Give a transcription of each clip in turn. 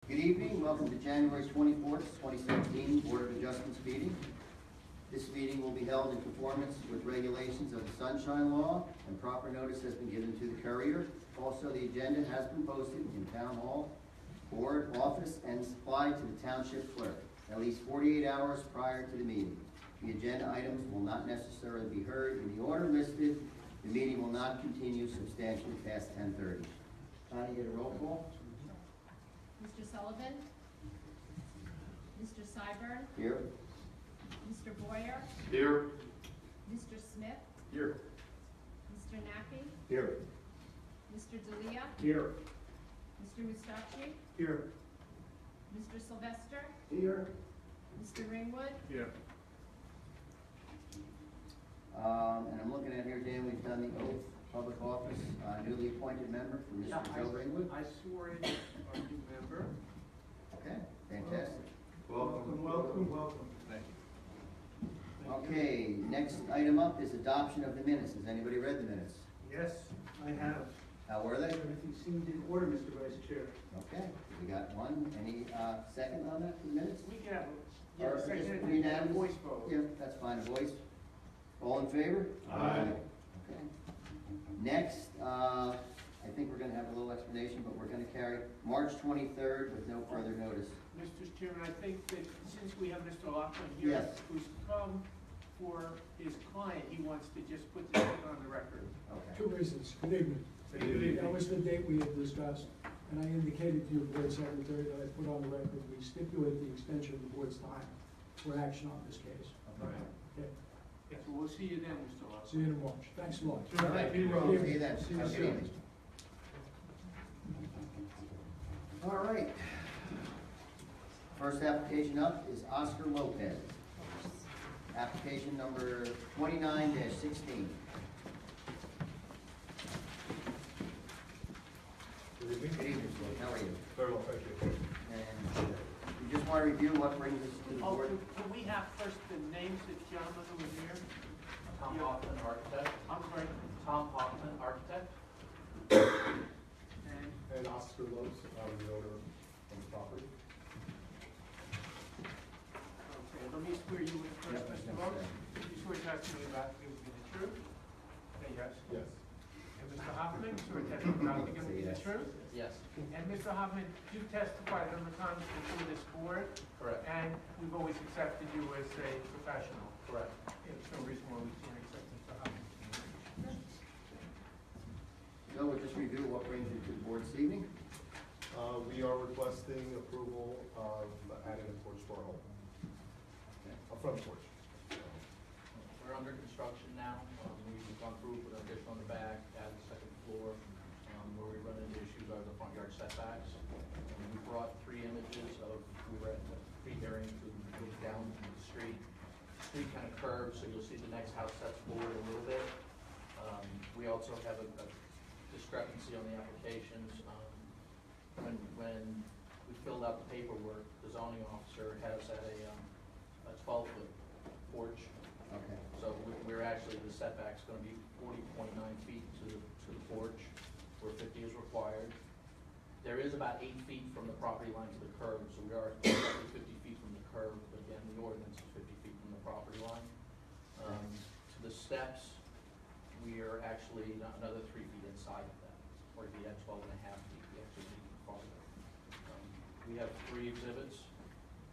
Good evening, welcome to January 24th, 2017 Board of Adjustments meeting. This meeting will be held in conformance with regulations of the Sunshine Law, and proper notice has been given to the courier. Also, the agenda has been posted in Town Hall, Board Office, and supplied to the Township Clerk at least 48 hours prior to the meeting. The agenda items will not necessarily be heard in the order listed. The meeting will not continue substantially past 10:30. Connie, get a roll call. Mr. Sullivan? Mr. Seibert? Here. Mr. Boyer? Here. Mr. Smith? Here. Mr. Nappy? Here. Mr. D'Elia? Here. Mr. Mustachi? Here. Mr. Sylvester? Here. Mr. Ringwood? Here. And I'm looking at here, Dan, we've done the oath, public office, newly appointed member for Mr. Joe Ringwood. I swore in our new member. Okay, fantastic. Welcome. Thank you. Okay, next item up is adoption of the minutes. Has anybody read the minutes? Yes, I have. How were they? Everything seemed in order, Mr. Vice Chair. Okay, we got one. Any second on that, for the minutes? We can have, Or yeah, second just and unanimous? voice vote. Yeah, that's fine, a voice. All in favor? Aye. Okay. Next, I think we're gonna have a little explanation, but we're gonna carry March 23rd with no further notice. Mr. Chairman, I think that since we have Mr. Loughlin here, Yes. who's come for his client, he wants to just put this thing on the record. Okay. Two reasons. Good evening. Good evening. That was the date we had discussed, and I indicated to your board secretary that I put on the record, we stipulate the extension of the board's time for action on this case. Okay. Okay, Yes, well, we'll see you then, Mr. Loughlin. see you in March. Thanks a lot. All right, Thank you. see you then. See you Have a good soon. evening. All right. First application up is Oscar Lopez. Application number 29-16. Good evening. Good evening, sir. How are you? Very well, thank you. And we just want to review what brings us to the Oh, board. can we have first the names of the gentlemen who are here? Tom Hoffman, architect. I'm sorry, Tom Hoffman, architect. and And Oscar Lopes, I'm the owner of the property. okay, let me swear you in first, Yeah, Mr. Lowe. You swear testimony about to give me the truth? Say yes. Yes. And Mr. Hoffman, swear testimony about to give me the Say yes. truth? Yes, And Mr. Hoffman, you testified a number of times before this board, correct, and we've always accepted you as a professional. correct. There's no reason why we can't accept Mr. Hoffman. No, we'll just review what brings you to the board this evening. We are requesting approval of adding a porch to our home. A front porch. We're under construction now. We've gone through, put an addition on the back, added the second floor. Where we run into issues are the front yard setbacks. We brought 3 images of, we were at the pre-hearing to look down from the street. The street kind of curves, so you'll see the next house sets forward a little bit. We also have a discrepancy on the applications. When we filled out the paperwork, the zoning officer had us at a 12-foot porch. Okay. So we're actually, the setback's gonna be 40.9 feet to the porch, where 50 is required. There is about 8 feet from the property line to the curb, so we are exactly 50 feet from the curb, but again, the ordinance is 50 feet from the property line. To the steps, we are actually another 3 feet inside of that, or if you had 12 and a half feet, we actually need to farther. We have 3 exhibits,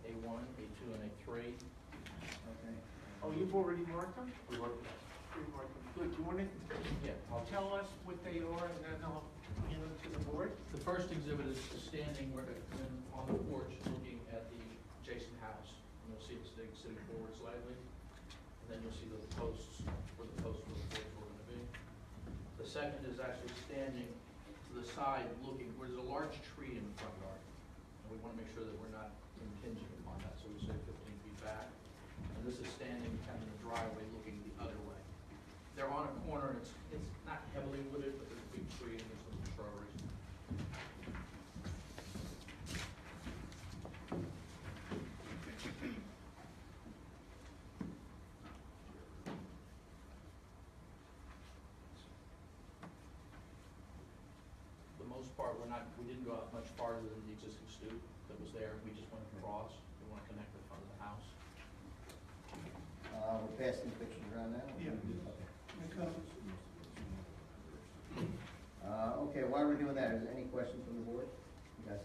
A1, A2, and A3. Okay. Oh, you've already marked them? We work, You've marked them. Good, you want to yeah, I'll tell us what they are, and then I'll hand them to the board? The first exhibit is standing on the porch looking at the adjacent house. And you'll see it's sitting forward slightly. And then you'll see the posts, where the posts for the porch were going to be. The second is actually standing to the side looking, where there's a large tree in the front yard. And we want to make sure that we're not impinging upon that, so we say 15 feet back. And this is standing kind of in the driveway looking the other way. They're on a corner, and it's not heavily wooded, but there's a big tree and there's some shrubberies. For the most part, we didn't go out much farther than the existing stoop. cross, they want to connect the front of the house. We're passing pictures around now? Yeah. Okay, while we're doing that, is there any questions from the board? You guys?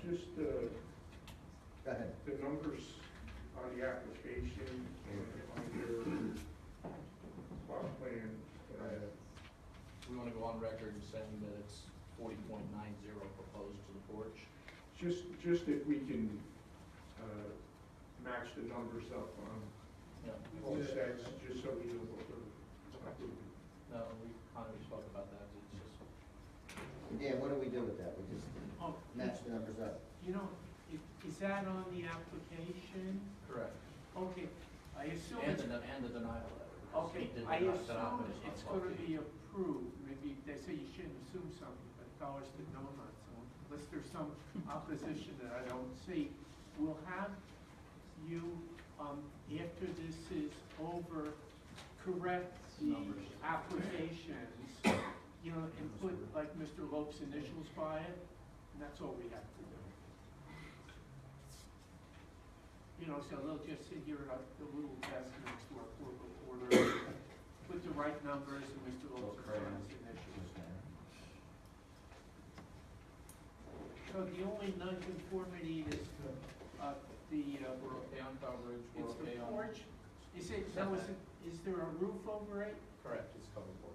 Just Go ahead. the numbers on the application, on your plot plan, We want to go on record saying that it's 40.90 proposed to the porch. just if we can match the numbers up on Yeah. all sets, just so we know what we're approving. No, we kind of spoke about that, it's just, Dan, what do we do with that? We just Oh, match the numbers up? you know, is that on the application? correct. Okay, I assume And it's, the denial letter. okay, He did I not set up assume and it's not gonna located. be approved. Maybe they say you shouldn't assume something, but dollars to know not so. Unless there's some opposition that I don't see. We'll have you, after this is over, correct the Numbers. applications, you know, and put like Mr. Lope's initials by it, and that's all we have to do. You know, so they'll just sit here at the little desk next to our court reporter, put the right numbers and Mr. Lope's initials. So the only nonconformity is, We're okay on coverage, we're it's okay the on. porch? Is it, now is there a roof over it? Correct. It's covered for.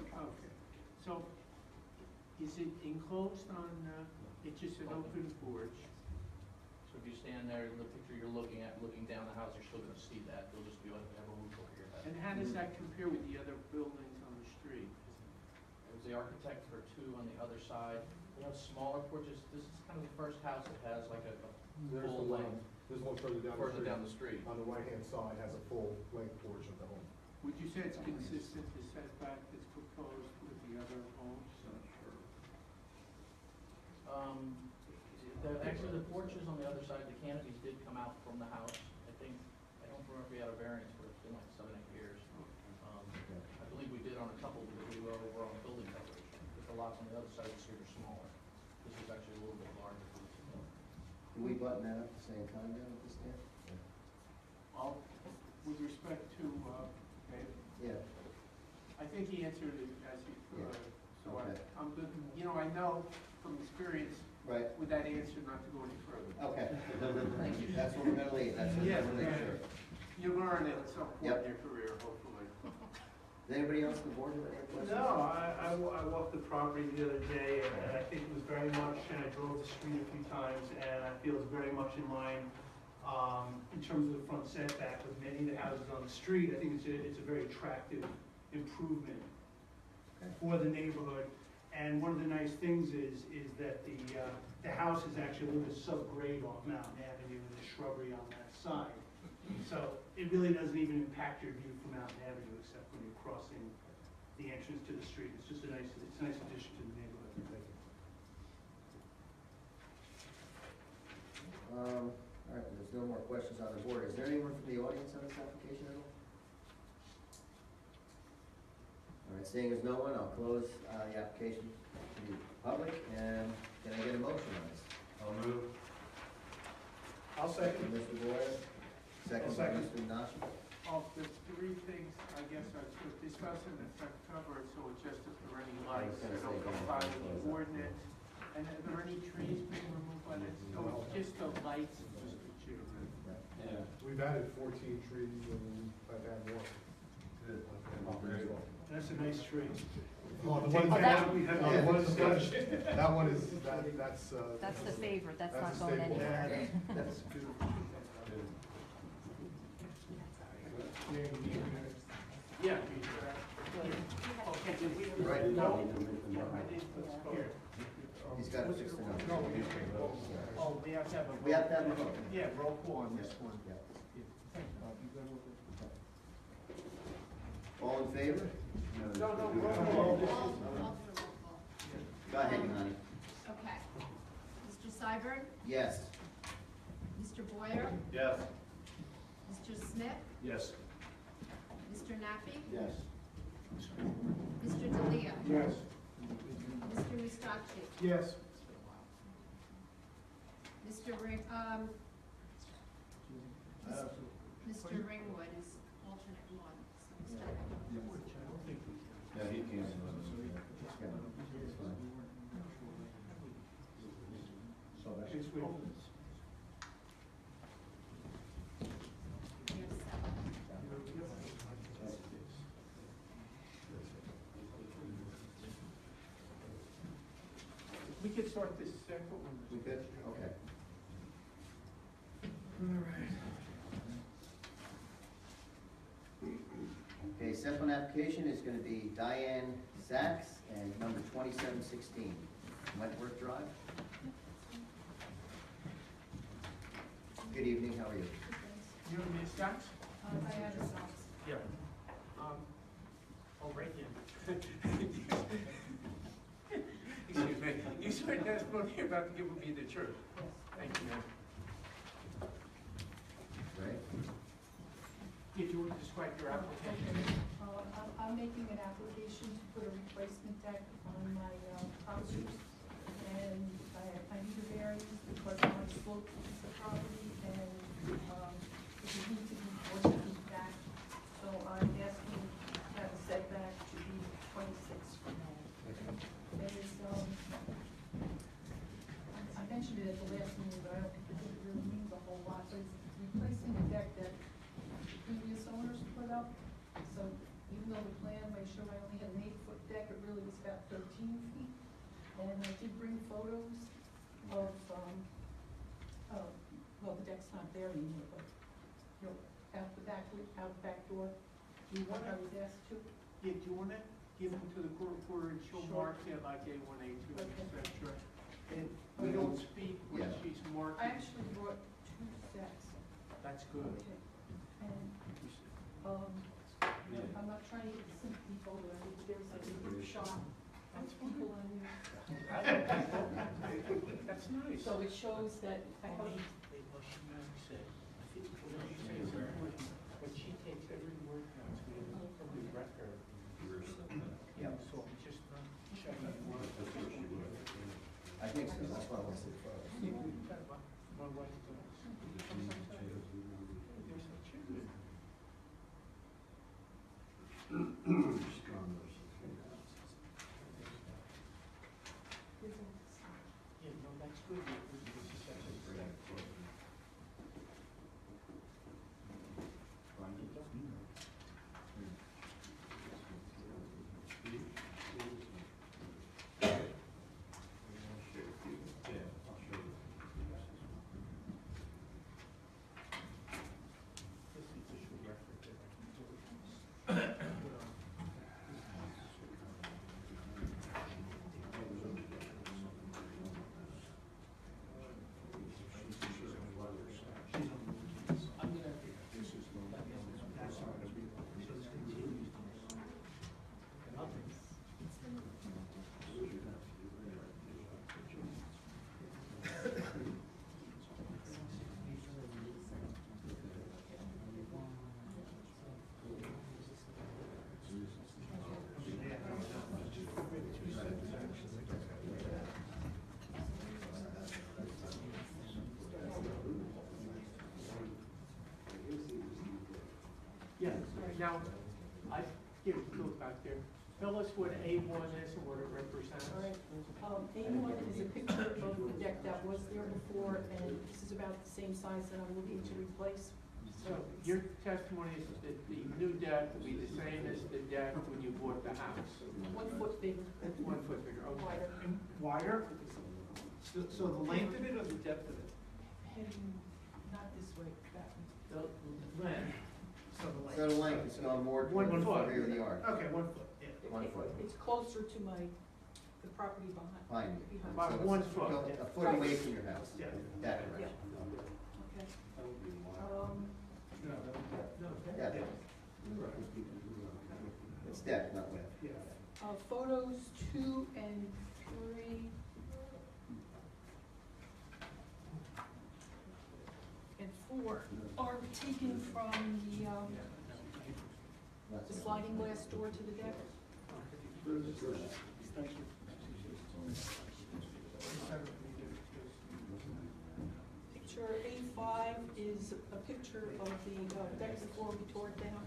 Okay, so is it enclosed on, it's just an open porch? So if you stand there, the picture you're looking at, looking down the house, you're still gonna see that, you'll just be like, have a roof over your head. And how does that compare with the other buildings on the street? It was the architect for two on the other side. We have smaller porches, this is kind of the first house that has like a There's full the one, length, there's one further down the further street. down the street. On the right-hand side has a full length porch of the home. Would you say it's consistent, the setback that's proposed with the other homes? Actually, the porches on the other side, the canopies did come out from the house. I think, I don't remember if we had a variance for it, it's been like 7, 8 years. I believe we did on a couple because we were over on building coverage. But the lots on the other side of the street are smaller. This is actually a little bit larger. Do we button that up at the same time then with this, Dan? Well, with respect to, Dave, Yeah. I think he answered it as he Yeah. could, so Okay. I'm good. You know, I know from experience Right, with that answer not to go any further. okay. Thank you. That's where we're gonna leave, that's what we're gonna make sure. You learn it at some point Yep. in your career, hopefully. Does anybody else on the board have any questions? No, I walked the property the other day, and I think it was very much, and I drove the street a few times, and I feel it's very much in line, in terms of the front setback with many of the houses on the street. I think it's a very attractive improvement Okay. for the neighborhood. And one of the nice things is that the house is actually a little bit subgrade off Mountain Avenue, and the shrubbery on that side. So it really doesn't even impact your view from Mountain Avenue, except when you're crossing the entrance to the street. It's just a nice addition to the neighborhood. All right, there's no more questions on the board. Is there anyone from the audience on this application at all? All right, seeing as no one, I'll close the application to the public, and can I get a motion on this? I'll move. I'll second. Mr. Boyer, second by I'll second. Mr. Nashi. Oh, there's 3 things, I guess, I should discuss in the front cover, so it's just if there are any lights that don't comply with the ordinance. And are there any trees being removed by this? So it's just the lights, Mr. Chairman. Yeah. We've added 14 trees and I've added one. Good. That's a nice tree. Oh, the Take one, that out, we have yeah, one that's discussion. that one is, that's. That's the favorite, that's that's not a going staple. anywhere. That's good. Yeah. Okay, did we? Right. No? Yeah, I did. Here. He's got to fix the numbers. No, oh, we have to have a. We have to have a vote. Yeah, roll call on this one. Yeah. All in favor? No, roll All call. for the roll call. Go ahead, Connie. Okay. Mr. Seibert? Yes. Mr. Boyer? Yes. Mr. Smith? Yes. Mr. Nappi? Yes. Mr. D'Elia? Yes. Mr. Mustacci? Yes. Mr. Mr. Ringwood is alternate one, so Mr. Ringwood. No, he can't. It's fine. Just wait. We have seven. We could start this second one. We good? Okay. Okay, second application is gonna be Diane Sachs and number 2716, Wentworth Drive. Good evening, how are you? You're Ms. Sachs? I have a socks. Yeah. Oh, right here. Excuse me. You swear testimony you're about to give me the truth? Yes. Thank you, ma'am. Right? Did you want to describe your application? I'm making an application to put a replacement deck on my property, and I need a variance because I'm on a slope piece of property, and it would need to be 40 feet back, so I'm asking to have a setback to be 26 from now. There's, I mentioned it at the last meeting, but I don't think it really means a whole lot, but it's replacing a deck that previous owners put up. So even though the plan may show I only had an 8-foot deck, it really was about 13 feet. And I did bring photos of, well, the deck's not there anymore, but, you know, out the back door. You What wanna, I was asked to. yeah, do you wanna give them to the court reporter and she'll Sure. mark it like A1, A2, Okay. et cetera? And we don't speak when Yeah. she's marking. I actually brought 2 sets. That's good. Okay. And, I'm not trying to get the sympathy photo, I think there's like a group shot of people on there. That's nice. So it shows that I have, When she takes every word notes, we from the record. Yeah. So we just checking the word. I think so, that's why I want to see the photos. My wife does. They're so cute. Yeah, no, that's good. This is such a great. This is official record that I can do. Yeah, now, I give it to back there. Tell us what A1 is and what it represents. all right, A1 is a picture of the deck that was there before, and this is about the same size that I'm looking to replace. So your testimony is that the new deck will be the same as the deck when you bought the house. 1 foot bigger. 1 foot bigger, okay. Wider. Wider? So the length of it or the depth of it? Heading, not this way, that way. The length. So the length. So the length is going more One toward the foot. rear of the yard. Okay, 1 foot, yeah. 1 foot. It's closer to the property behind. Behind you. Behind. About So it's 1 foot. A foot away from your house. Yeah. That direction. Okay. Yeah. It's depth, not width. Yeah. Photos 2 and 3. And 4 are taken from the sliding glass door to the deck. 5 is a picture of the deck before we tore it down.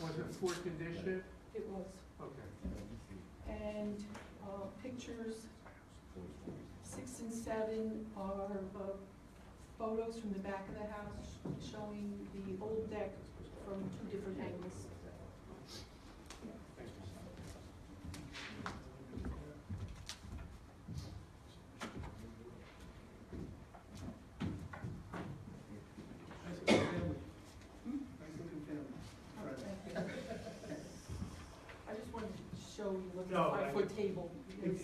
Was it poor condition? It was. Okay. And pictures 6 and 7 are photos from the back of the house showing the old deck from 2 different angles. Nice looking family. Nice looking family. Oh, thank you. I just wanted to show you what the No, I- 5-foot table is.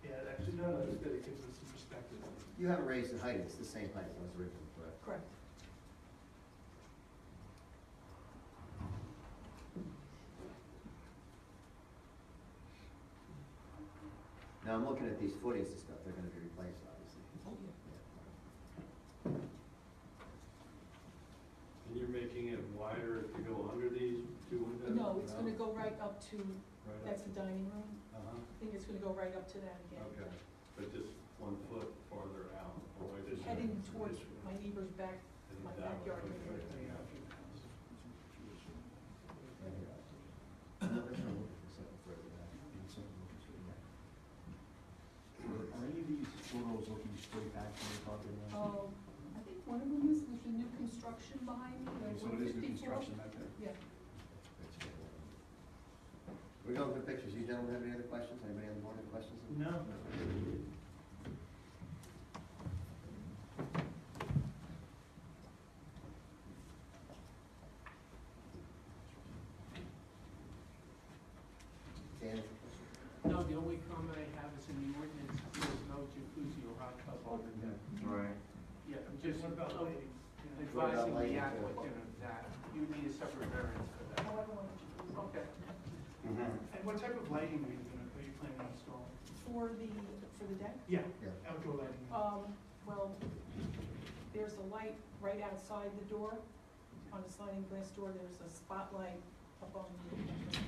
Yeah, actually, no, that's good, it gives us some perspective. You haven't raised the height, it's the same height as originally, correct? Correct. Now, I'm looking at these footings and stuff, they're gonna be replaced, obviously. Oh, yeah. And you're making it wider to go under these 2 windows? No, it's gonna go right up to, Right up. that's the dining room. Uh-huh, I think it's gonna go right up to that again. okay, but just 1 foot farther out, away from. Heading towards my neighbor's back, my Heading that way, backyard. okay. No, that's not looking for something further back. Are any of these photos looking straight back when you're talking about? I think one of them is, there's a new construction behind me, like So it is new 154. construction back there? Yeah. We're going for pictures. You gentlemen have any other questions? Anybody on the board have questions? No. Dan? No, the only comment I have is in the ordinance, there's no jacuzzi or hot tub on the deck. Right. Yeah, I'm just What about lighting? advising lighting? the applicant of that. You need a separate variance for that. Oh, I don't want to. Okay. And what type of lighting are you planning on installing? For the deck? Yeah, Yeah. outdoor lighting. Well, there's a light right outside the door, on the sliding glass door, there's a spotlight up on the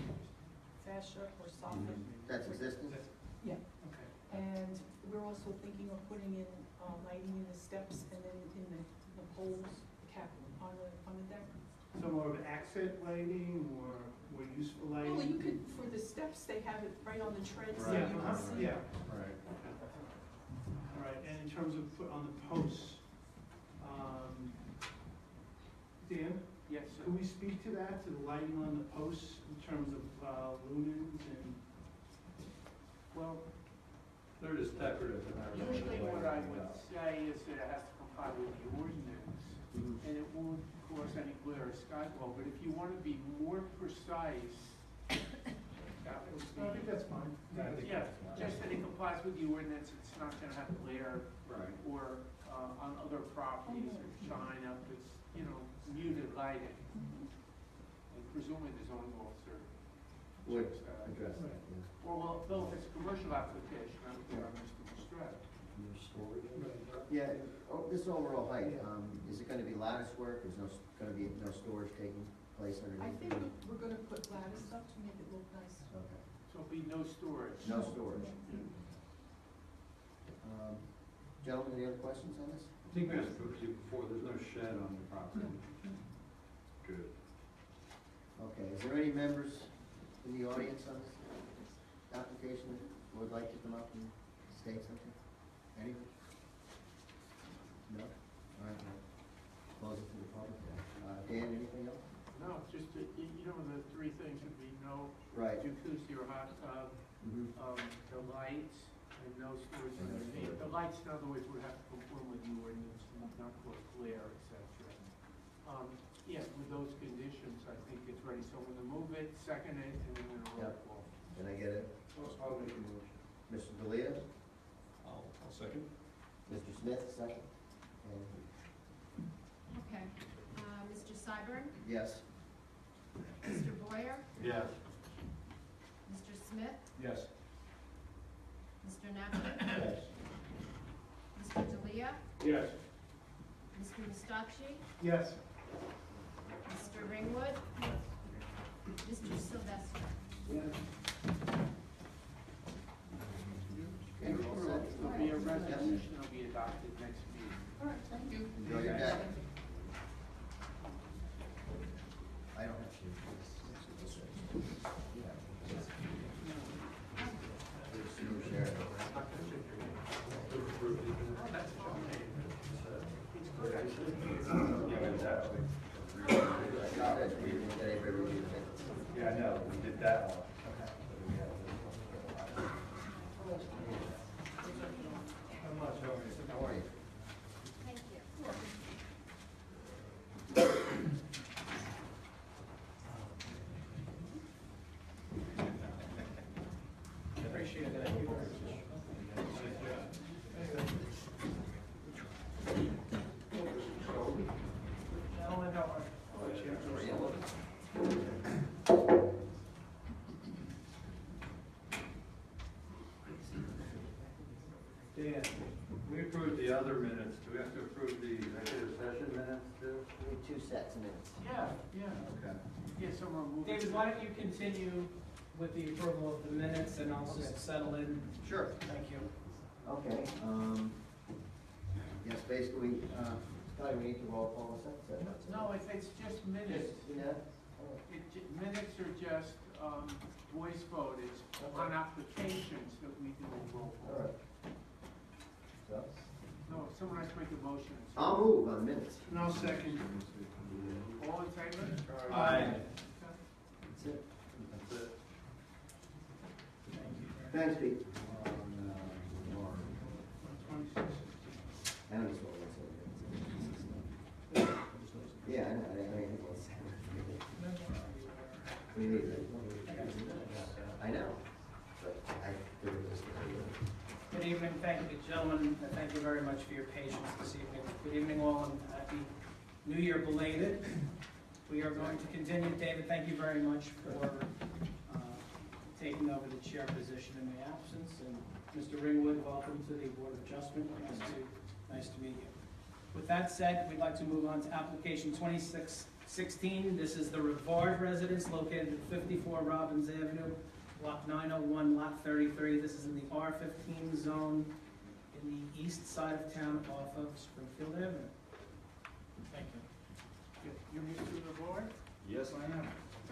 fascia or soffit. That's existing? Yeah, Okay. and we're also thinking of putting in, lighting in the steps and then in the poles, cap on the deck. So more of accent lighting or more useful lighting? Well, you could, for the steps, they have it right on the tread, so Yeah, you can see. yeah. Right. All right, and in terms of put on the posts, Dan, Yes, sir. can we speak to that, to the lighting on the posts in terms of lumens and? Well, They're just decorative. They're not really usually what I lighting would up. say is that it has to comply with the ordinance, and it won't cause any glare or sky glow, but if you want to be more precise, that would I think be, that's fine. yeah, just that it complies with the ordinance, it's not gonna have glare Right. or, on other properties or shine up, it's, muted lighting. And presumably the zoning officer Would checks that. address that, yeah. Or, well, Bill, if it's a commercial application, I would go on Mr. Strad. Your storage? Yeah, this overall height, is it gonna be lattice work? There's gonna be no storage taking place I underneath? think we're gonna put lattice up to make it look nice. Okay. So it'll be no storage. No storage. Gentlemen, any other questions on this? I think we asked before, there's no shed on the property. Good. Okay, is there any members in the audience on this application that would like to come up and state something? Anyone? No? All right, well, close it to the public then. Dan, anything else? No, just, the 3 things would be no Right. jacuzzi or hot tub, Mhm. the lights, and no storage underneath. The lights, in other words, would have to conform with the ordinance, and not cause glare, et cetera. Yeah, with those conditions, I think it's ready. So I'm gonna move it, second it, and then we're gonna roll Yep. call. Can I get it? I'll make a motion. Mr. Delia? I'll second. Mr. Smith, second? And Okay, Mr. Seibert, yes? Mr. Boyer, Yes. Mr. Smith, Yes. Mr. Napoli, Yes. Mr. D'Elia, Yes. Mr. Mustacci, Yes. Mr. Ringwood, Mr. Sylvester. Okay, we're all set. There'll be a resolution, there'll be a adopted next meeting. All right, thank you. Enjoy your day. I don't have to. Share. Oh, that's Yeah, I know, we did that one. How are you? Thank you. Appreciate it. Thank you very much. Gentlemen, how are you? Dan, we approved the other minutes, do we have to approve the executive session minutes too? We need 2 sets of minutes. Yeah, yeah. Okay. Yeah, so we're moving. David, why don't you continue with the approval of the minutes, and I'll just settle in. Sure. Thank you. Okay, yes, basically, Scotty, we need to roll call this up? No, if it's just minutes. Yeah? Minutes are just, voice vote, it's on applications that we do a roll All call. right. So, No, someone has to make a motion. I'll move on minutes. And I'll second. All in favor? Aye. That's it. That's it. Thanks, Pete. Twenty-six. I know this one. Yeah, I know, I think it's. We need it. I know, but I do it this way. Good evening, thank you, gentlemen, and thank you very much for your patience this evening. Good evening all, and happy New Year belated. We are going to continue. David, thank you very much for taking over the chair position in my absence. And Mr. Ringwood, welcome to the Board of Adjustment. Nice to meet you. With that said, we'd like to move on to application 2616. This is the Rivard residence located at 54 Robbins Avenue, block 901, lot 33. This is in the R15 zone in the east side of town off of Springfield Avenue. Thank you. You're Mr. LeVar? Yes, I am.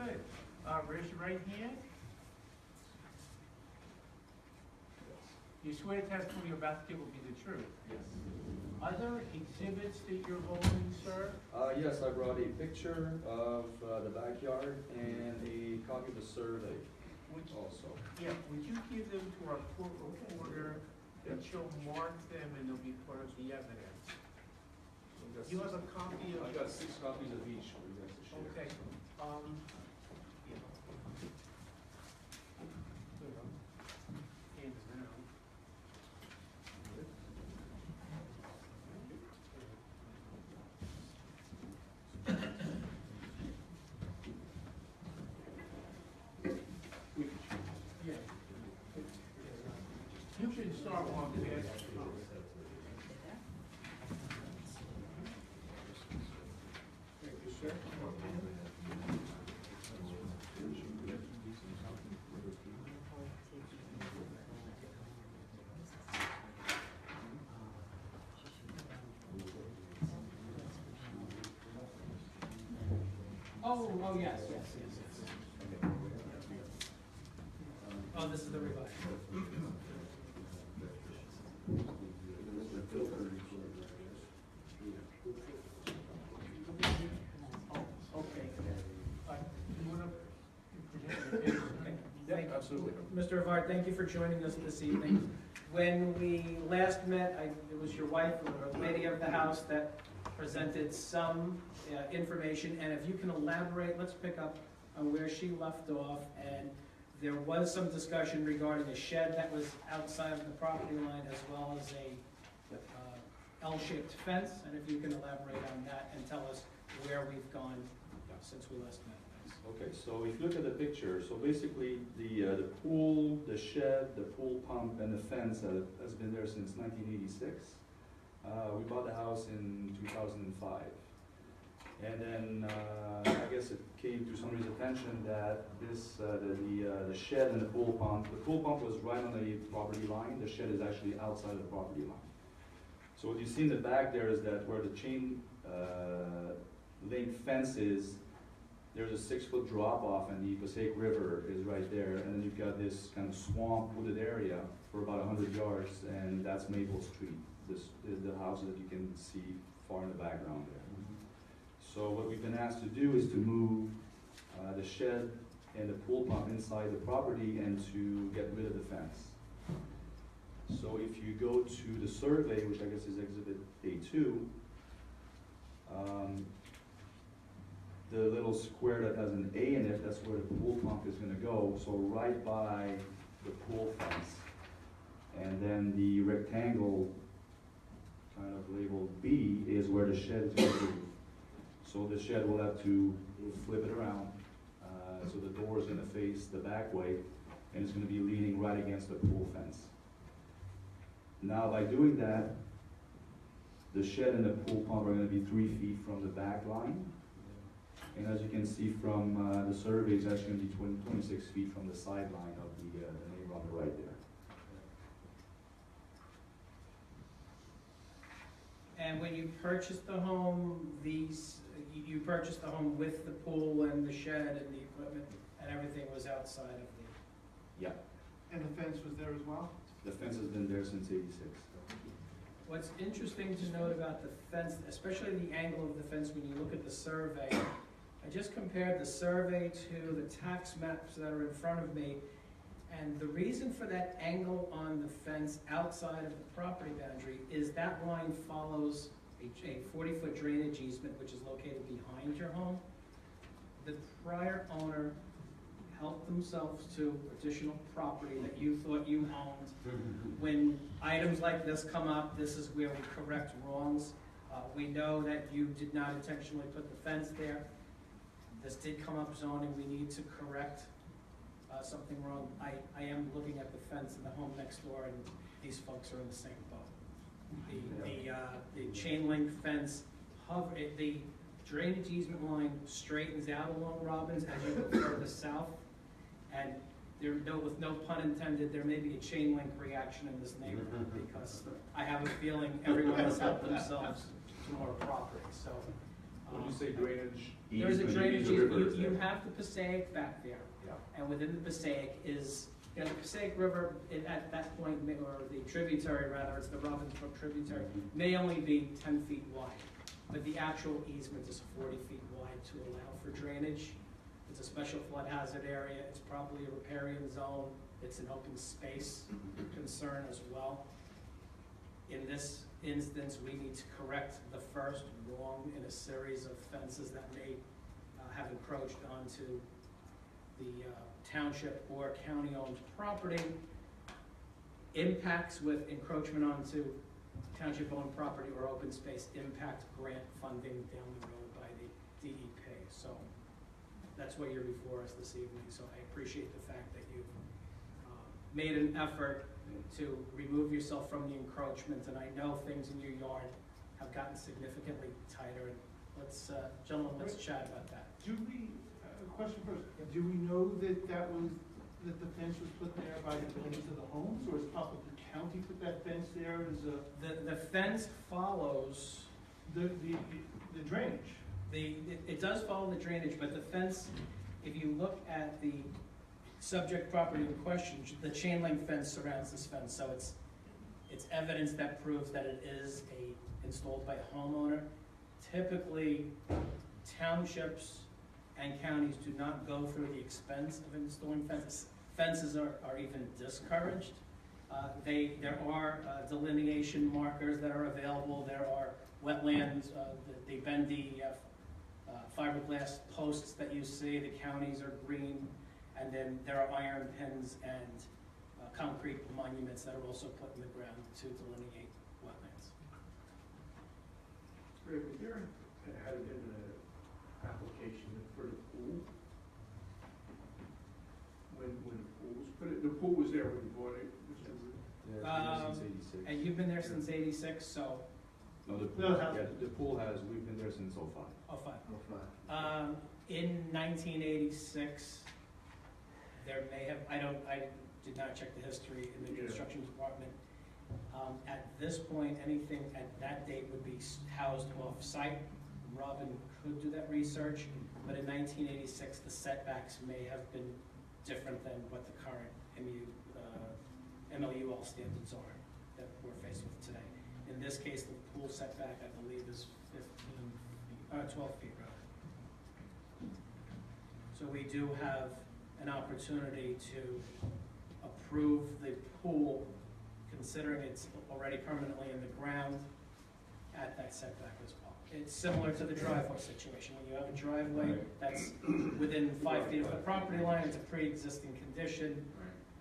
Good. Raise your right hand. You swear the testimony you're about to give will be the truth? Yes. Are there exhibits that you're holding, sir? Yes, I brought a picture of the backyard and a copy of the survey also. Yeah, would you give them to our court reporter, and she'll mark them and they'll be part of the evidence? You have a copy of? I got 6 copies of each for you guys to share. Okay, yeah. Hands down. Yeah. You can start on this. Thank you, sir. Oh, yes. Oh, this is the revised. Okay. You want to present your case? Okay. Absolutely. Mr. Rivard, thank you for joining us this evening. When we last met, it was your wife, or lady of the house, that presented some information, and if you can elaborate, let's pick up on where she left off. And there was some discussion regarding a shed that was outside of the property line, as well as a L-shaped fence, and if you can elaborate on that and tell us where we've gone since we last met. Thanks. Okay, so if you look at the picture, so basically the pool, the shed, the pool pump, and the fence has been there since 1986. We bought the house in 2005. And then I guess it came to somebody's attention that this, the shed and the pool pump was right on the property line. The shed is actually outside of the property line. So what you see in the back there is that where the chain link fence is, there's a 6-foot drop off and the Passaic River is right there. And then you've got this kind of swamp wooded area for about 100 yards, and that's Maple Street. This is the houses that you can see far in the background there. So what we've been asked to do is to move the shed and the pool pump inside the property and to get rid of the fence. So if you go to the survey, which I guess is Exhibit A2, the little square that has an A in it, that's where the pool pump is gonna go, so right by the pool fence. And then the rectangle, kind of labeled B, is where the shed is gonna be. So the shed will have to flip it around, so the door is gonna face the back way, and it's gonna be leaning right against the pool fence. Now, by doing that, the shed and the pool pump are gonna be 3 feet from the back line. And as you can see from the survey, it's actually gonna be 26 feet from the sideline of the neighbor on the right there. And when you purchased the home, you purchased the home with the pool and the shed and the equipment, and everything was outside of the... Yeah, And the fence was there as well? the fence has been there since '86. What's interesting to note about the fence, especially the angle of the fence when you look at the survey, I just compared the survey to the tax maps that are in front of me, and the reason for that angle on the fence outside of the property boundary is that line follows a 40-foot drainage easement which is located behind your home. The prior owner helped themselves to additional property that you thought you owned. When items like this come up, this is where we correct wrongs. We know that you did not intentionally put the fence there. This did come up zoning, we need to correct something wrong. I am looking at the fence in the home next door, and these folks are in the same boat. The chain link fence, the drainage easement line straightens out along Robbins as you go further south, and with no pun intended, there may be a chain link reaction in this neighborhood because I have a feeling everyone has helped themselves to more property. So When you say drainage, there's a easement, drainage the river easement. is You there. have the Passaic back there. Yeah. And within the Passaic is, the Passaic River, at that point, or the tributary rather, it's the Robbins Brook tributary, may only be 10 feet wide. But the actual easement is 40 feet wide to allow for drainage. It's a special flood hazard area. It's probably a riparian zone. It's an open space concern as well. In this instance, we need to correct the first wrong in a series of fences that may have encroached onto the township or county-owned property. Impacts with encroachment onto township-owned property or open space impact grant funding down the road by the DEP. So that's why you're before us this evening. So I appreciate the fact that you've made an effort to remove yourself from the encroachment, and I know things in your yard have gotten significantly tighter. And let's, gentlemen, let's chat about that. Do we, question first, do we know that that the fence was put there by the builders of the homes, or is it possible the county put that fence there as The fence follows, the drainage? it does follow the drainage, but the fence, if you look at the subject property in question, the chain link fence surrounds this fence, so it's evidence that proves that it is installed by a homeowner. Typically, townships and counties do not go through the expense of installing fences. Fences are even discouraged. There are delineation markers that are available. There are wetlands, the bendy fiberglass posts that you see. The counties are green. And then there are iron pins and concrete monuments that are also put in the ground to delineate wetlands. Greg, was there, had it been an application for the pool? When the pool was put in, the pool was there when you bought it? Yeah, it's been there since '86. And you've been there since '86, so. No, the No, pool, it hasn't. yeah, the pool has, we've been there since '05. Oh, fine. In 1986, there may have, I did not check the history in the Yeah. construction department. At this point, anything at that date would be housed off-site. Robin could do that research, but in 1986, the setbacks may have been different than what the current MLUL standards are that we're faced with today. In this case, the pool setback, I believe, is 12 feet, rather. So we do have an opportunity to approve the pool, considering it's already permanently in the ground, at that setback as well. It's similar to the driveway situation. When you have a driveway that's within 5 feet of the property line, it's a pre-existing condition,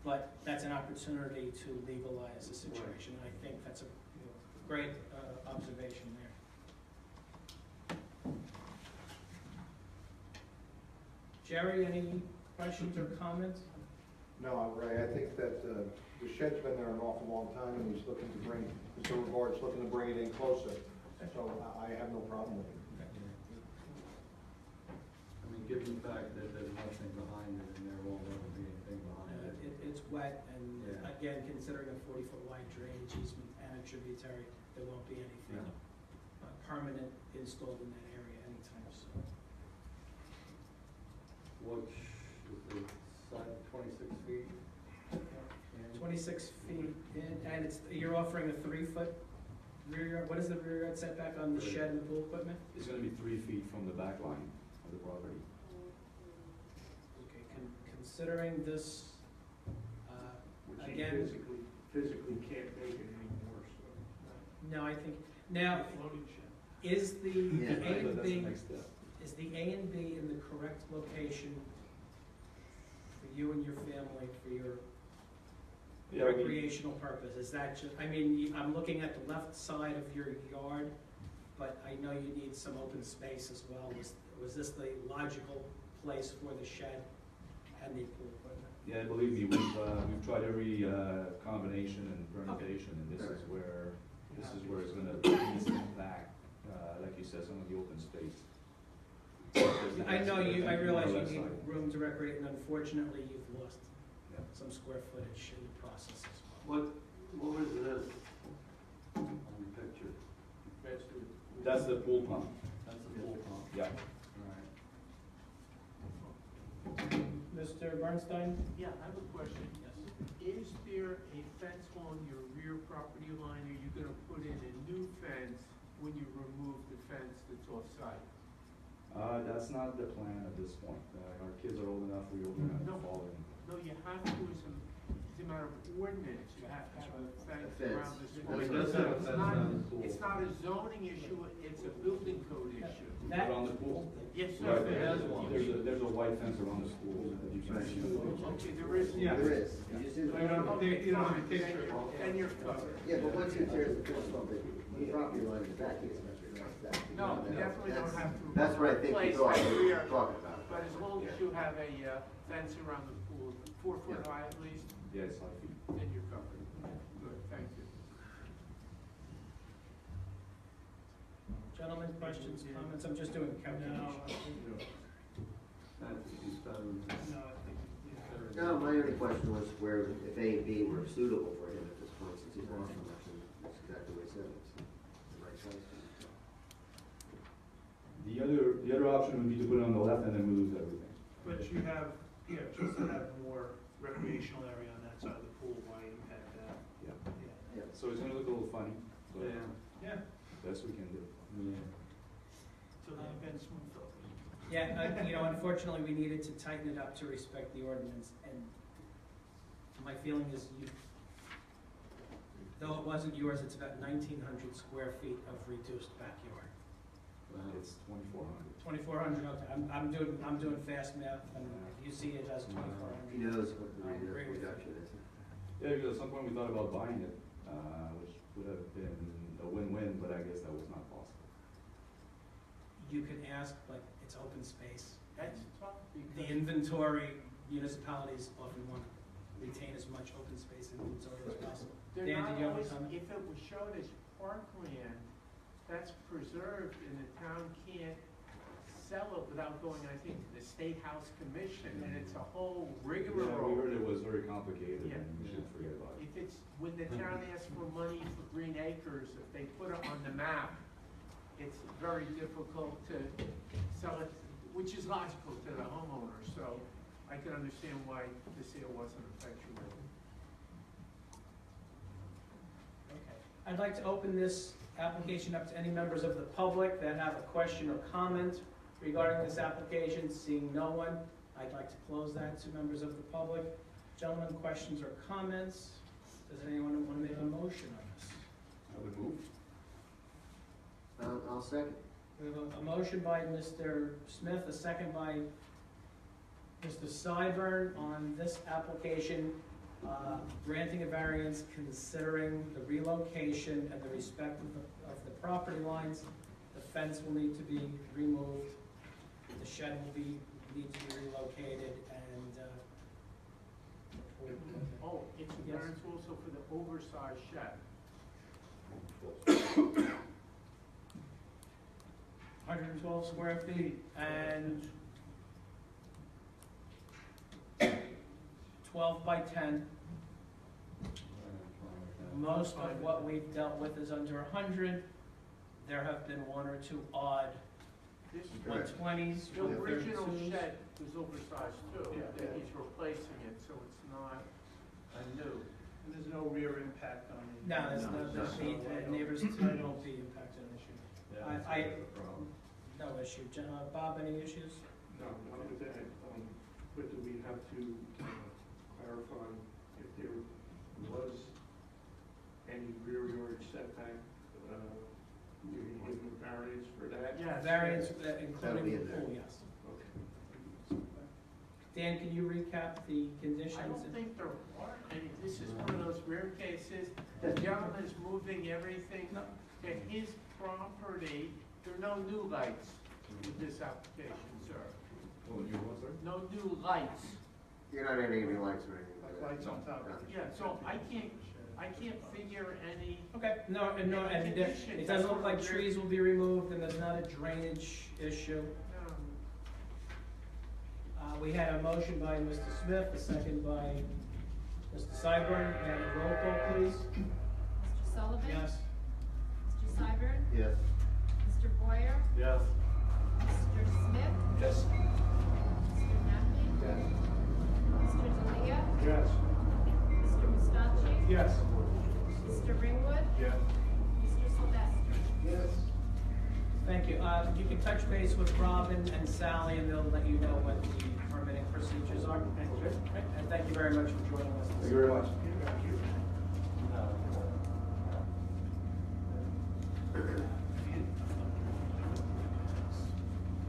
but that's an opportunity to legalize the situation. I think that's a great observation there. Jerry, any questions or comments? No, Ray, I think that the shed's been there an awful long time, and he's looking to bring, Mr. Rivard's looking to bring it in closer, so I have no problem with it. I mean, given the fact that there's nothing behind it and there won't ever be anything behind it. It's wet, and Yeah. again, considering a 40-foot wide drainage easement and a tributary, there won't be anything permanent installed in that area anytime soon. Which is the side 26 feet? And 26 feet in, and you're offering a 3-foot rear yard. What is the rear yard setback on the shed and the pool equipment? It's gonna be 3 feet from the back line of the property. Okay, considering this, Which he again, physically can't make it anymore, so. no, I think, now, Floating shed. is the Yeah, A But and that's the B, next step. is the A and B in the correct location for you and your family, for your Yeah, we- recreational purpose? Is that just, I mean, I'm looking at the left side of your yard, but I know you need some open space as well. Was this the logical place for the shed and the pool equipment? Yeah, believe me, we've tried every combination and permutation, and this is where it's gonna ease back, like you said, some of the open space. I know you, I realize you Left need side. room to recreate, and unfortunately, you've lost Yeah. some square footage in the process as well. what was this on the picture? That's the pool pump, That's the pool pump. yeah. Right. Mr. Bernstein? Yeah, I have a question. Yes. Is there a fence on your rear property line? Are you gonna put in a new fence when you remove the fence that's off-site? That's not the plan at this point. Our kids are old enough, we're old enough to follow them. No, you have to, as a matter of ordinance, you have to have a fence fence. around this. Well, he does have a It's fence not- around the pool. It's not a zoning issue, it's a building code issue. That- Around the pool? Yes, Right, sir. there's a white fence around the school that you can see. Okay, there is. Yeah. There is. You just didn't- You don't have a picture. Then you're covered. Yeah, but once you tear the fence from the property line in the back, it's No, you definitely don't have to. That's what I think replace you're the rear, talking about. But as long as you have a fence around the pool, 4 foot high at least, Yeah, it's 5 feet. then you're covered. Good, thank you. Gentlemen, questions, comments? I'm just doing calculations. That's he's done. No, my only question was where, if A and B were suitable for him at this point, since he's lost so much, and that's exactly what he said, it's the right size for him. The other option would be to put it on the left and then we lose everything. But you have, just to have more recreational area on that side of the pool, why you had that? Yeah. Yeah. So it's gonna look a little funny, but Yeah, best we can do. so the event smooth over. Yeah, unfortunately, we needed to tighten it up to respect the ordinance, and my feeling is though it wasn't yours, it's about 1,900 square feet of reduced backyard. It's 2,400. 2,400, okay, I'm doing fast math, and if you see it as 2,400. He knows what the I agree with you. reduction is. Yeah, because at some point we thought about buying it, which would have been a win-win, but I guess that was not possible. You can ask, but it's open space. That's tough The because inventory, municipalities often want to retain as much open space inventory as possible. they're Dan, not did you have a always, comment? if it was shown as parkland, that's preserved and the town can't sell it without going, I think, to the State House Commission, and it's a whole Yeah, we rigmarole. heard it was very complicated, Yeah. and we should forget about it. If it's, when the town asks for money for Green Acres, if they put it on the map, it's very difficult to sell it, which is logical to the homeowner, so I can understand why the sale wasn't effectuated. Okay. I'd like to open this application up to any members of the public that have a question or comment regarding this application. Seeing no one, I'd like to close that to members of the public. Gentlemen, questions or comments? Does anyone want to make a motion on this? I would move. I'll second. We have a motion by Mr. Smith, a second by Mr. Seibern on this application, granting a variance considering the relocation and the respect of the property lines. The fence will need to be removed, the shed will need to be relocated, and, Oh, it's a Yes. variance also for the oversized shed. 112 square feet and 12 by 10. Most of what we've dealt with is under 100. There have been one or two odd This, 120s, the original 132s. shed was oversized too, Yeah. that he's replacing it, so it's not a new. And there's no rear impact on it. No, there's no, the neighbors don't be impacted an issue. I- No issue. Bob, any issues? No, not with that, but do we have to clarify if there was any rear yard setback, you can give them a variance for that? Yes. Variance, That'll be including in the there. pool, yes. Okay. Dan, can you recap the conditions? I don't think there are any, this is one of those rare cases, the gentleman is moving everything No. to his property. There are no new lights with this application, sir. Oh, you want, sir? No new lights. You're not adding any lights or anything like that? Lights on top. Yeah, so I can't figure any, Okay, no, and it doesn't look like trees will be removed, and there's not a drainage issue. We had a motion by Mr. Smith, a second by Mr. Seibern. May I have a roll call, please? Mr. Sullivan? Yes. Mr. Seibern? Yes. Mr. Boyer? Yes. Mr. Smith? Yes. Mr. Nappi? Yes. Mr. D'Elia? Yes. Mr. Mustachi? Yes. Mr. Ringwood? Yes. Mr. Sylvester? Yes. Thank you. You can touch base with Robin and Sally, and they'll let you know what the permitting procedures are. Okay. And thank you very much for joining us. Thank you very much.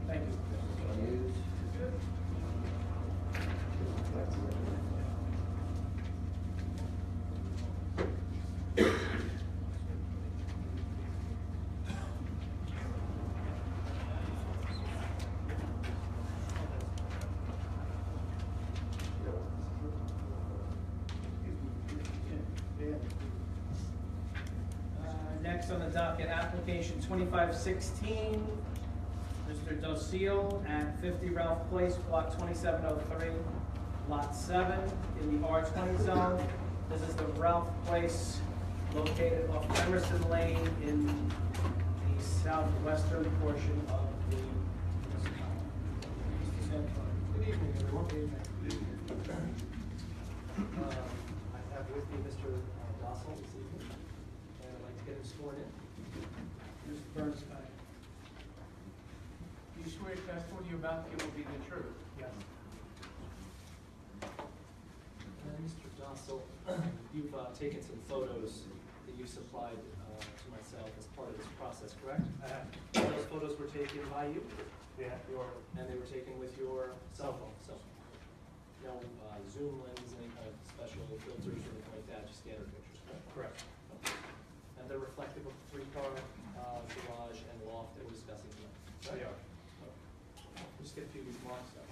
Thank you. Next on the docket, application 2516, Mr. Docile at 50 Ralph Place, block 2703, lot 7, in the R20 zone. This is the Ralph Place located off Emerson Lane in the southwestern portion of the municipality. Mr. Santoro. Good evening, everyone. Good evening. I have with me Mr. Dossel this evening, and I'd like to get him sworn in. Mr. Bernstein. you swear testimony you're about to give will be the truth? Yes. Mr. Dossel, you've taken some photos that you supplied to myself as part of this process, correct? Those photos were taken by you? Yeah. And they were taken with your cell phone? No zoom lens, any kind of special filters or anything like that, just standard pictures, correct? Correct. Okay. And they're reflective of the three-car garage and loft that we're discussing tonight, correct? Yeah. Just get a few of these marks up.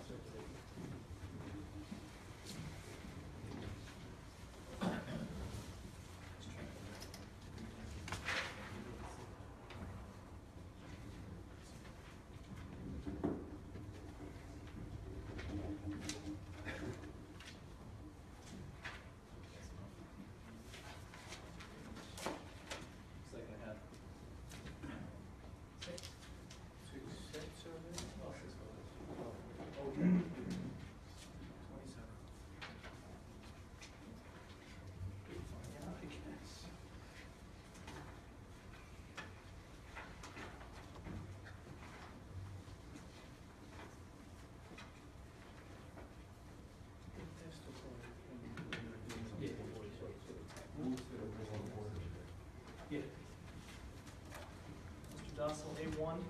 Dossel, A1.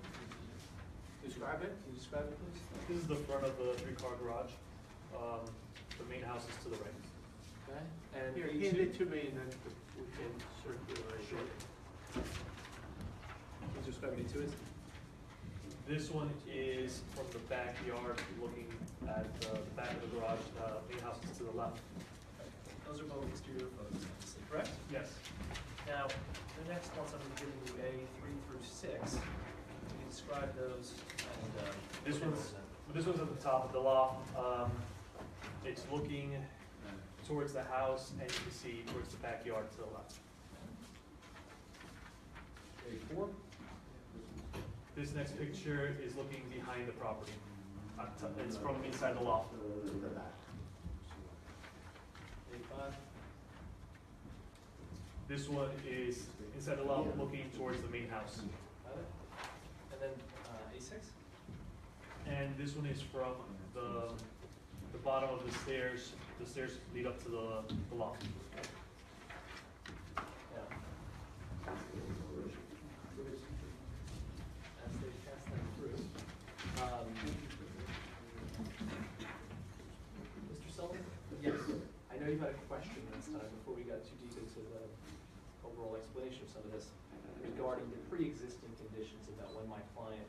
Describe it? Can you describe it, please? This is the front of the three-car garage. The main house is to the right. Okay, and Here, A2? hand it to me and then we can circulate Sure. it. Can you describe what A2 is? This one is from the backyard, looking at the back of the garage. Main house is to the left. Those are both exterior photos, obviously, correct? Yes. Now, the next ones I'm giving you A3 through 6. Can you describe those and, This what they one's represent? this one's at the top of the loft. It's looking towards the house, and you can see towards the backyard to the left. A4? This next picture is looking behind the property. It's from inside the loft. A5? This one is inside the loft, looking towards the main house. Got it? And then A6? And this one is from the bottom of the stairs. The stairs lead up to the loft. Yeah. As they pass them through. Mr. Sullivan? Yes. I know you had a question last time before we got too deep into the overall explanation of some of this regarding the pre-existing conditions about when my client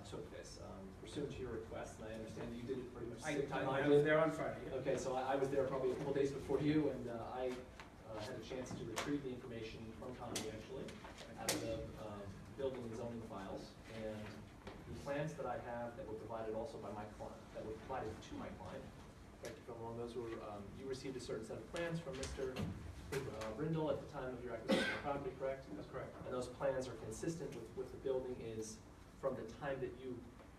took this. Pursuant to your request, and I understand that you did it pretty much the same time I I did. was there on Friday. Yeah. Okay, so I was there probably a couple days before you, and I had a chance to retrieve the information from Connie, actually, out of the building and zoning files. And the plans that I have that were provided also by my client, that were provided to my client, correct me if I'm wrong, those were, you received a certain set of plans from Mr. Brindle at the time of your acquisition of the property, correct? That's correct. And those plans are consistent with the building is from the time that you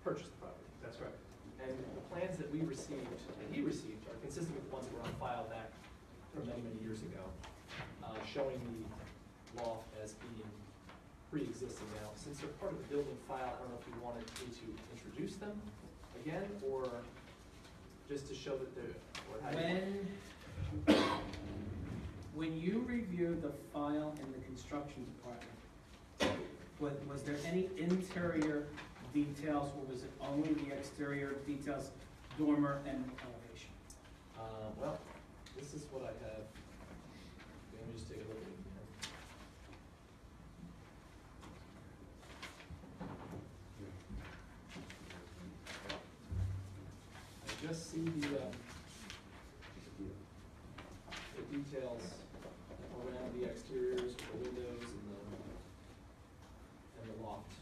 purchased the property. That's right. And the plans that we received, that he received, are consistent with the ones that were on file back from many, many years ago, showing the loft as being pre-existing. Now, since they're part of the building file, I don't know if you wanted me to introduce them again, or just to show that they're, or how you want? When you reviewed the file in the construction department, was there any interior details, or was it only the exterior details, dormer and elevation? Well, this is what I have. Let me just take a look at it here. I just see the details around the exteriors, the windows, and the loft.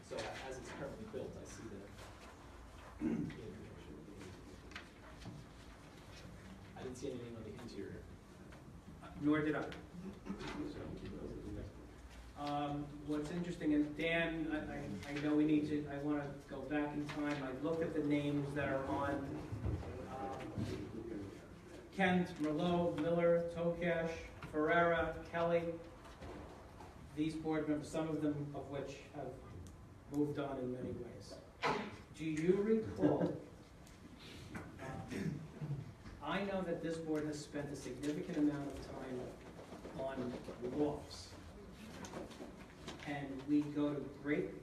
So as it's currently built, I see the information. I didn't see anything on the interior. Nor did I. What's interesting is, Dan, I know we need to, I want to go back in time. I looked at the names that are on Kent, Merlot, Miller, Tokash, Ferrera, Kelly. These board members, some of them of which have moved on in many ways. Do you recall, I know that this board has spent a significant amount of time on lofts. And we go to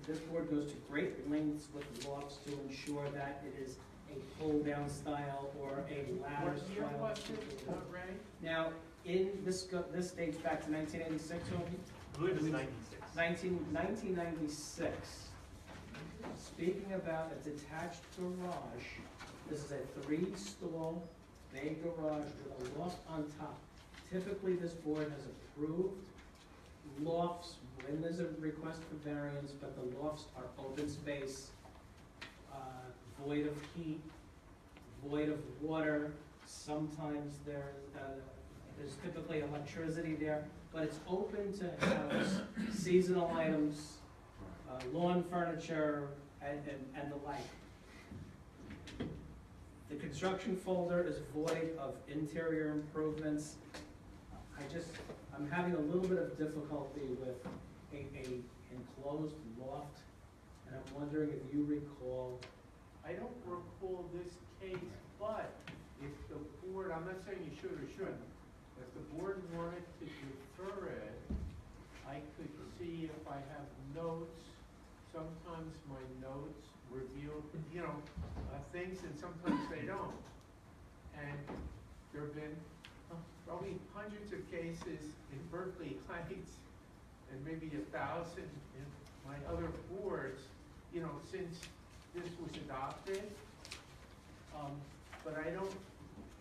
this board goes to great lengths with lofts to ensure that it is a pull-down style or a ladder What year style. was it, Ray? Now, this dates back to 1986, I believe it's 96. 1996. Speaking about a detached garage, this is a 3-stall bay garage with a loft on top. Typically, this board has approved lofts when there's a request for variance, but the lofts are open space, void of heat, void of water. Sometimes there's typically electricity there, but it's open to house seasonal items, lawn furniture, and the like. The construction folder is void of interior improvements. I'm having a little bit of difficulty with a enclosed loft, and I'm wondering if you recall. I don't recall this case, but if the board, I'm not saying you should or shouldn't, if the board wanted to defer it, I could see if I have notes. Sometimes my notes reveal, things, and sometimes they don't. And there have been probably hundreds of cases in Berkeley Heights, and maybe 1,000 in my other boards, since this was adopted. But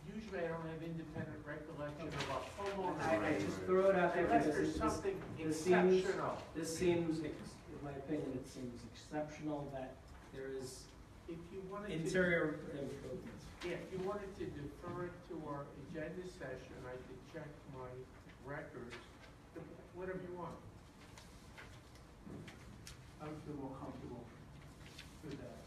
usually I don't have independent recollection of a homeowner. I just throw it out there Unless because there's something this seems, exceptional. in my opinion, it seems exceptional that there is If you wanted to. interior improvements. Yeah, if you wanted to defer it to our agenda session, I could check my records, whatever you want. I would feel more comfortable with that.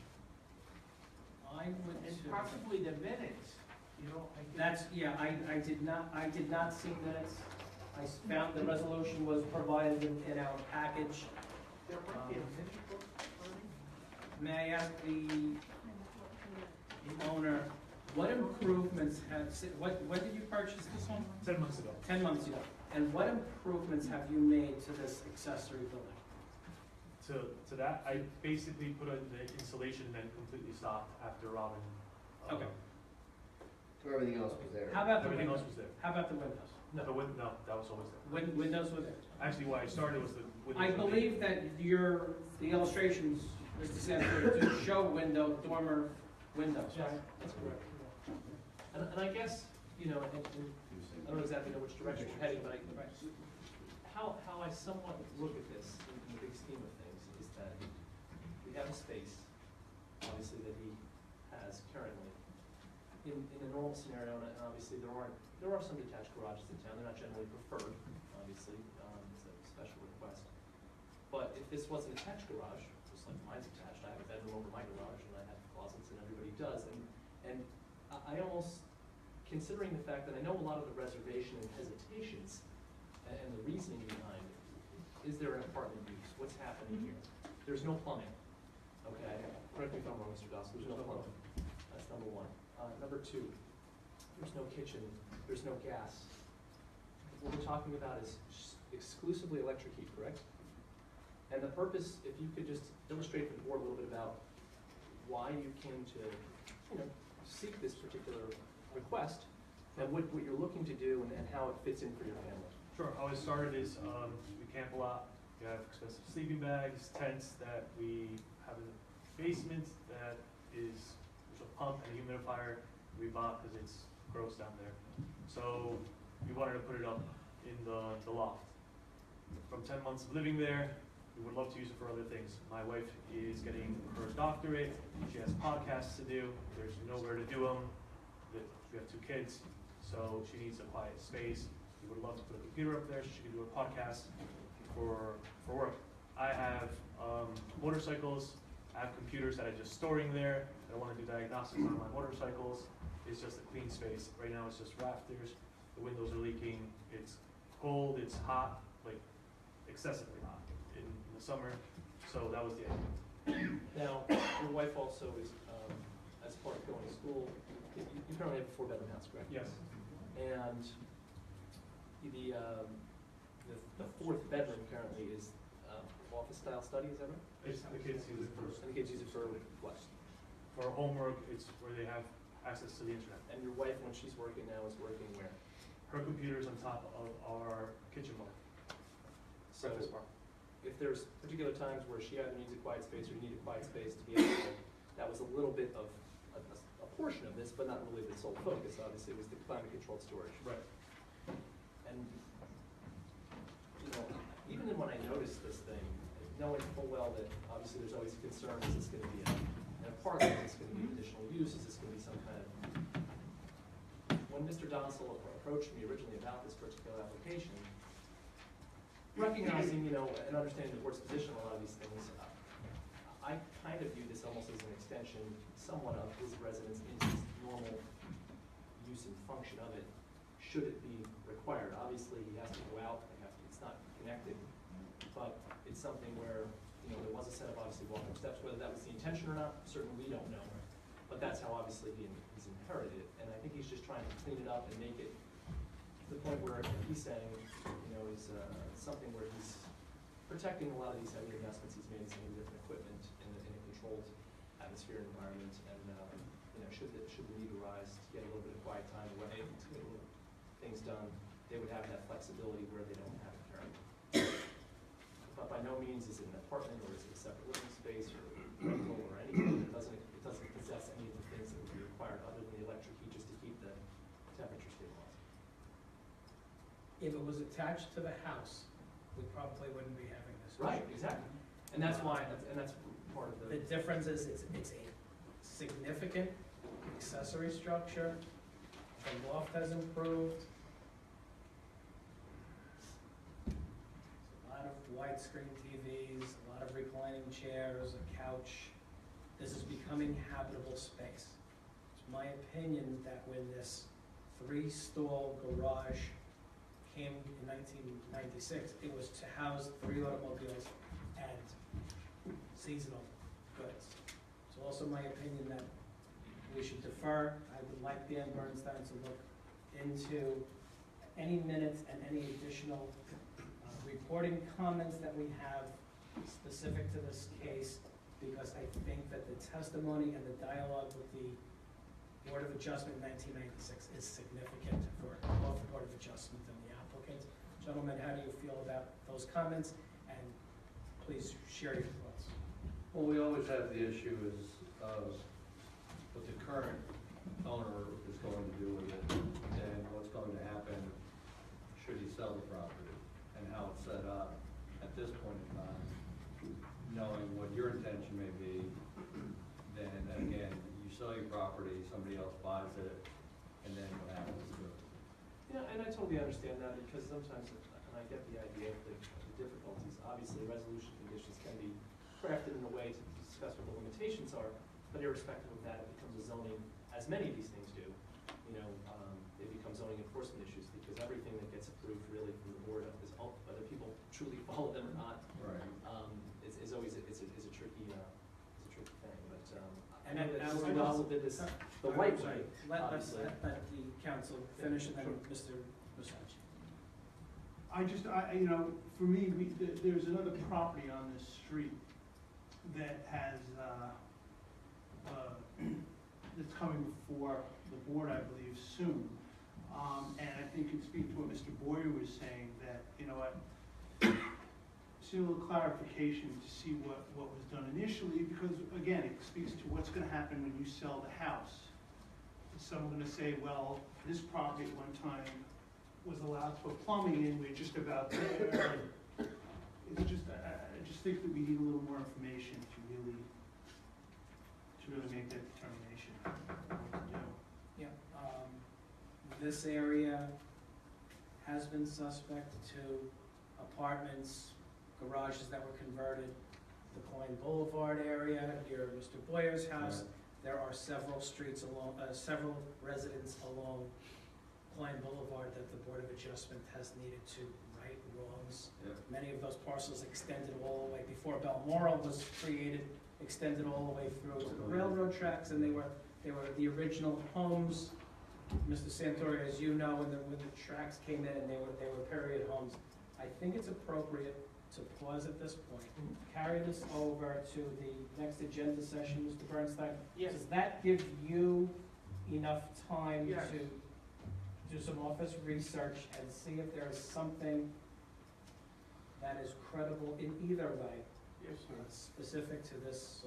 I would. And possibly the minutes, I could. That's, yeah, I did not see minutes. I found the resolution was provided in our package. There might be a minute book, Ernie? May I ask the owner, what improvements when did you purchase this home? 10 months ago. 10 months ago. And what improvements have you made to this accessory building? To that, I basically put in the insulation and then completely stopped after Robin. Okay. So everything else was there? How about the Everything windows? else was there. How about the windows? No, that was always there. Windows were there. Actually, why I started was the windows. I believe that the illustrations, Mr. Sanford, do show dormer windows, Yes, right? that's correct. And I guess, and I don't exactly know which direction you're heading, but how I somewhat look at this in the big scheme of things is that we have a space, obviously, that he has currently. In a normal scenario, and obviously there are some detached garages in town, they're not generally preferred, obviously, it's a special request. But if this was an attached garage, just like mine's attached, I have a bedroom over my garage, and I have closets, and everybody does, and I almost, considering the fact that I know a lot of the reservation and hesitations and the reasoning behind it, is there an apartment use? What's happening here? There's no plumbing, okay? Correct me if I'm wrong, Mr. Dawson, there's no plumbing. That's number one. Number two, there's no kitchen, there's no gas. What we're talking about is exclusively electric heat, correct? And the purpose, if you could just illustrate for the board a little bit about why you came to, seek this particular request, and what you're looking to do and how it fits in for your family. Sure, how it started is, we camp a lot, we have expensive sleeping bags, tents that we have in the basement that is, there's a pump and a humidifier we bought because it's gross down there. So we wanted to put it up in the loft. From 10 months of living there, we would love to use it for other things. My wife is getting her doctorate, she has podcasts to do, there's nowhere to do them. We have 2 kids, so she needs a quiet space. We would love to put a computer up there so she can do her podcast for work. I have motorcycles, I have computers that I'm just storing there. I want to do diagnostics on my motorcycles. It's just a clean space. Right now it's just rafters, the windows are leaking, it's cold, it's hot, like excessively hot in the summer, so that was the idea. Now, your wife also is, as part of going to school, you currently have a 4-bedroom house, correct? Yes. And the 4th bedroom currently is office style study, is that right? It's, the kids use it for, And the kids use it for what? for homework, it's where they have access to the internet. And your wife, when she's working now, is working where? Her computer's on top of our kitchen bar. So, if there's particular times where she either needs a quiet space or you need a quiet space to be able to, that was a little bit of a portion of this, but not really the sole focus, obviously, was the climate-controlled storage. Right. And, even when I noticed this thing, knowing full well that obviously there's always a concern, is this gonna be an apartment, is this gonna be additional use, is this gonna be some kind of... When Mr. Donsel approached me originally about this particular application, recognizing, and understanding the board's position on a lot of these things, I kind of view this almost as an extension somewhat of his residence into his normal use and function of it, should it be required. Obviously, he has to go out, it's not connected, but it's something where, there was a set of obviously walking steps, whether that was the intention or not, certainly we don't know. But that's how obviously he's inherited it, and I think he's just trying to clean it up and make it to the point where he's saying, is something where he's protecting a lot of these heavy investments he's made in some of the different equipment in a controlled atmosphere and environment. And, you know, should the need arise to get a little bit of quiet time away, to get a little things done, they would have that flexibility where they don't have it currently. But by no means is it an apartment, or is it a separate living space, or rental, or anything. It doesn't possess any of the things that would be required other than the electric heat just to keep the temperature stabilized. If it was attached to the house, we probably wouldn't be having this. Right, exactly. And that's why, that's part of The difference is it's a significant accessory structure. The loft has improved. A lot of widescreen TVs, a lot of reclining chairs, a couch. This is becoming habitable space. It's my opinion that when this 3-stall garage came in 1996, it was to house 3 automobiles and seasonal goods. It's also my opinion that we should defer. I would like Dan Bernstein to look into any minutes and any additional reporting comments that we have specific to this case, because I think that the testimony and the dialogue with the Board of Adjustment in 1996 is significant for both the Board of Adjustment and the applicant. Gentlemen, how do you feel about those comments? And please share your thoughts. Well, we always have the issue is what the current owner is going to do with it, and what's going to happen should he sell the property, and how it's set up at this point in time, knowing what your intention may be. Then again, you sell your property, somebody else buys it, and then what happens to it? Yeah, and I totally understand that, because sometimes, and I get the idea of the difficulties, obviously resolution conditions can be crafted in a way to discuss what the limitations are, but irrespective of that, it becomes a zoning, as many of these things do, you know, it becomes zoning enforcement issues, because everything that gets approved really from the board is, whether people truly follow them or not, Right. is always, it's a tricky thing, but, And I know that as we well- also did this the right way, Let the obviously. council finish, and then Mr. Versace. You know, for me, there's another property on this street that has, that's coming before the board, I believe, soon. And I think it speaks to what Mr. Boyer was saying, that, you know what, see a little clarification to see what was done initially, because again, it speaks to what's gonna happen when you sell the house. Is someone gonna say, well, this property at one time was allowed to put plumbing in, we're just about there. It's just, I just think that we need a little more information to really make that determination what to do. Yeah, this area has been suspect to apartments, garages that were converted. The Klein Boulevard area, near Mr. Boyer's house, there are several streets along, several residents along Klein Boulevard that the Board of Adjustment has needed to right wrongs. Yep. Many of those parcels extended all the way, before Balmoral was created, extended all the way through to the railroad tracks, and they were the original homes. Mr. Santori, as you know, when the tracks came in, they were period homes. I think it's appropriate to pause at this point, carry this over to the next agenda session, Mr. Bernstein. Yes. Does that give you enough time Yes. to do some office research and see if there is something that is credible in either way, Yes, sir. specific to this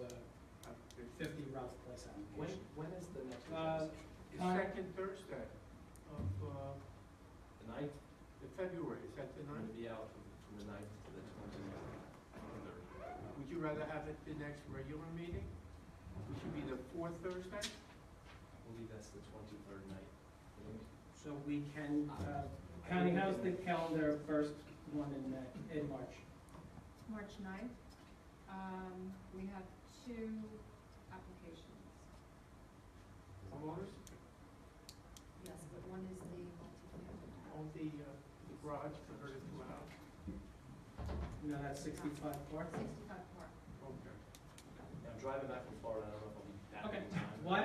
50 Ralph Place application? When is the next Uh, agenda session? The second Thursday of, The 9th? the February, is that the I'm gonna 9th? be out from the 9th to the 23rd. Would you rather have it the next regular meeting? Which would be the fourth Thursday? I believe that's the 23rd night. So we can, Connie, how's the calendar first one in March? March 9th, we have 2 applications. Homeowners? Yes, but one is the multifamily. On the garage converted to a house? No, that's 65 Park? 65 Park. Okay. Yeah, I'm driving back from Florida, I don't know if I'll be back Okay, in time. why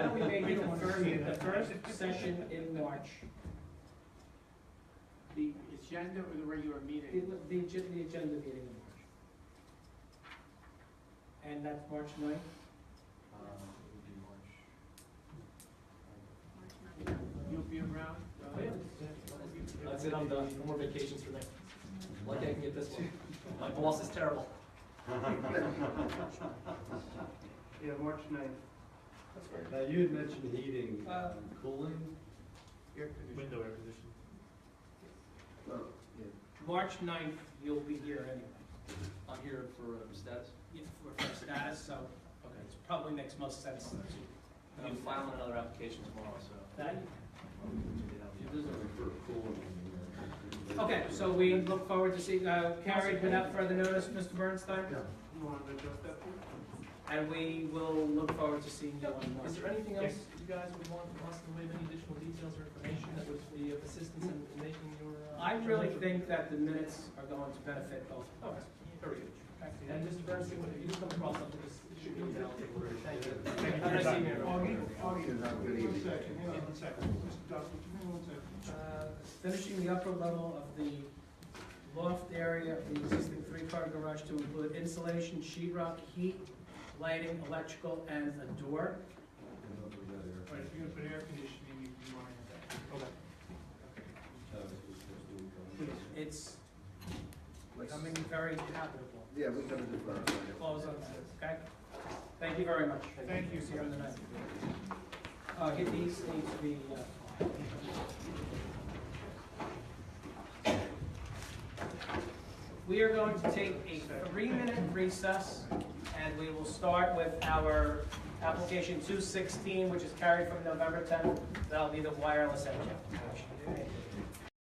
don't we make it the first session in March? It's agenda or the regular meeting? The agenda meeting in March. And that's March 9th? It would be March. You'll be around? Oh, yeah. That's it, I'm done. No more vacations for me. Lucky I can get this one. My boss is terrible. Yeah, March 9th. That's great. Now, you had mentioned heating, cooling. Window air conditioning. March 9th, you'll be here anyway. I'm here for status. Yeah, for status, so it's probably makes most sense to I'm filing another application tomorrow, so. that. It doesn't refer to cooling. Okay, so we look forward to seeing, Carrie, without further notice, Mr. Bernstein? You want to adjust that? And we will look forward to seeing you on March. Is there anything else you guys would want from us in the way of any additional details or information that would be of assistance in making your? I really think that the minutes are going to benefit both of us. Very good. And Mr. Bernstein, if you do come across something, just shoot me an email. Thank you. Thank you. Have a nice evening, everyone. Augie, one second, hang on one second. Mr. Duffy, hang on one second. Finishing the upper level of the loft area of the existing three-car garage to include insulation, sheetrock, heat, lighting, electrical, and a door. All right, if you're gonna put air conditioning, you want to have that. Okay. It's becoming very habitable. Yeah, we covered the first. Close on that, okay? Thank you very much. Thank you. See you on the night. These need to be, we are going to take a 3-minute recess, and we will start with our application 216, which is carried from November 10th. That'll be the wireless engine.